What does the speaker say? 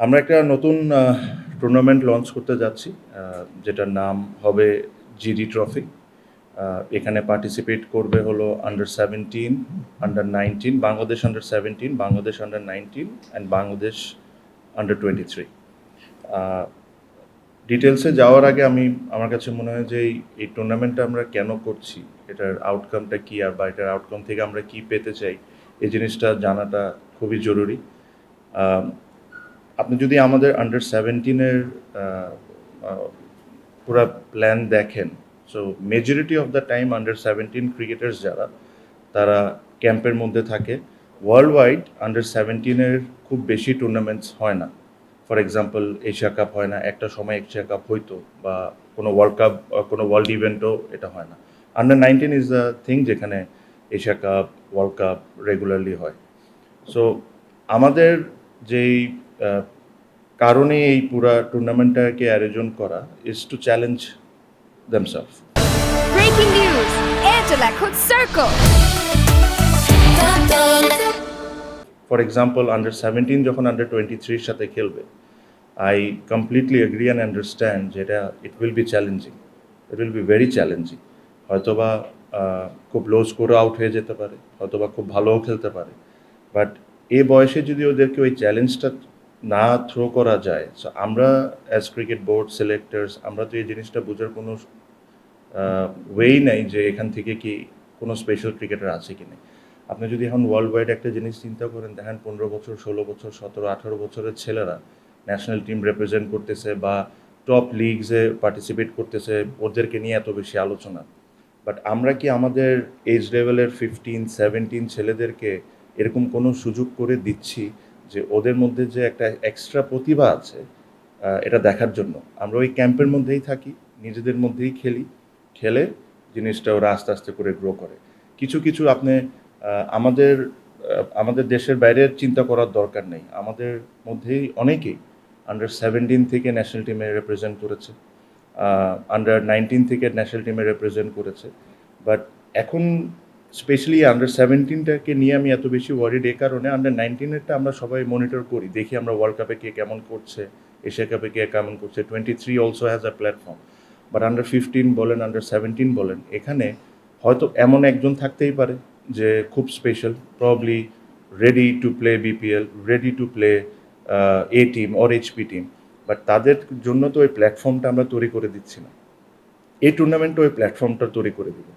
আমরা একটা নতুন টুর্নামেন্ট লঞ্চ করতে যাচ্ছি, যেটার নাম হবে জিডি ট্রফি। এখানে পার্টিসিপেট করবে হলো under 17, under 19, Bangladesh under 17, Bangladesh under 19 and Bangladesh under 23। ডিটেলসে যাওয়ার আগে আমার কাছে মনে হয় যে এই টুর্নামেন্টটা আমরা কেন করছি, এটার আউটকামটা কী, আর বা এটার আউটকাম থেকে আমরা কী পেতে চাই, এই জিনিসটা জানাটা খুবই জরুরি। আপনি যদি আমাদের আন্ডার 17-এর পুরো প্ল্যান দেখেন, so majority of the time under 17 cricketers যারা, তারা ক্যাম্পের মধ্যে থাকে। ওয়ার্ল্ড ওয়াইড আন্ডার 17-এর খুব বেশি টুর্নামেন্টস হয় না। ফর এক্সাম্পল, এশিয়া কাপ হয় না, একটা সময় এশিয়া কাপ হইতো, বা কোনো ওয়ার্ল্ড কাপ, কোনো ওয়ার্ল্ড ইভেন্টও এটা হয় না। আন্ডার 19 ইজ দ্য থিং যেখানে Asia cup, world cup regularly হয়। সো আমাদের যেই কারণে এই পুরা টুর্নামেন্টটাকে আয়োজন করা is to challenge themselves. Breaking news, Angela Cook Circle. For example, under 17 যখন আন্ডার 23-র সাথে খেলবে, I completely agree and understand যেটা it will be challenging, it will be very challenging. হয়তোবা খুব লো স্কোরে আউট হয়ে যেতে পারে, হয়তোবা খুব ভালোও খেলতে পারে, বাট এই বয়সে যদি ওদেরকে ওই চ্যালেঞ্জটা না থ্রো করা যায়, সো আমরা অ্যাজ ক্রিকেট বোর্ড সিলেক্টার্স, আমরা তো এই জিনিসটা বোঝার কোনো ওয়েই নাই যে এখান থেকে কি কোনো স্পেশাল ক্রিকেটার আছে কি নেই। আপনি যদি এখন ওয়ার্ল্ড ওয়াইড একটা জিনিস চিন্তা করেন, দেখেন 15 বছর, 16 বছর, 17, 18 বছরের ছেলেরা ন্যাশনাল টিম রিপ্রেজেন্ট করতেছে বা টপ লিগসে পার্টিসিপেট করতেছে, ওদেরকে নিয়ে এত বেশি আলোচনা। বাট আমরা কি আমাদের এজ লেভেলের 15-17 ছেলেদেরকে এরকম কোনো সুযোগ করে দিচ্ছি যে ওদের মধ্যে যে একটা এক্সট্রা প্রতিভা আছে এটা দেখার জন্য? আমরা ওই ক্যাম্পের মধ্যেই থাকি, নিজেদের মধ্যেই খেলি, খেলে জিনিসটা ওরা আস্তে আস্তে করে গ্রো করে। কিছু কিছু আপনি আমাদের দেশের বাইরে চিন্তা করার দরকার নেই, আমাদের মধ্যেই অনেকেই আন্ডার 17 থেকে ন্যাশনাল টিমে রিপ্রেজেন্ট করেছে, আন্ডার 19 থেকে ন্যাশনাল টিমে রিপ্রেজেন্ট করেছে। বাট এখন স্পেশালি আন্ডার 17টাকে নিয়ে আমি এত বেশি ওয়ারিড এই কারণে, আন্ডার 19-এরটা আমরা সবাই মনিটর করি, দেখি আমরা ওয়ার্ল্ড কাপে কে কেমন করছে, এশিয়া কাপে কে কেমন করছে। 23 also has a platform. But under 15 বলেন, আন্ডার 17 বলেন, এখানে হয়তো এমন একজন থাকতেই পারে যে খুব special, probably ready to play BPL, ready to play a team or HP team, but তাদের জন্য তো ওই প্ল্যাটফর্মটা আমরা তৈরি করে দিচ্ছি না। এই টুর্নামেন্টে ওই প্ল্যাটফর্মটা তৈরি করে দিব।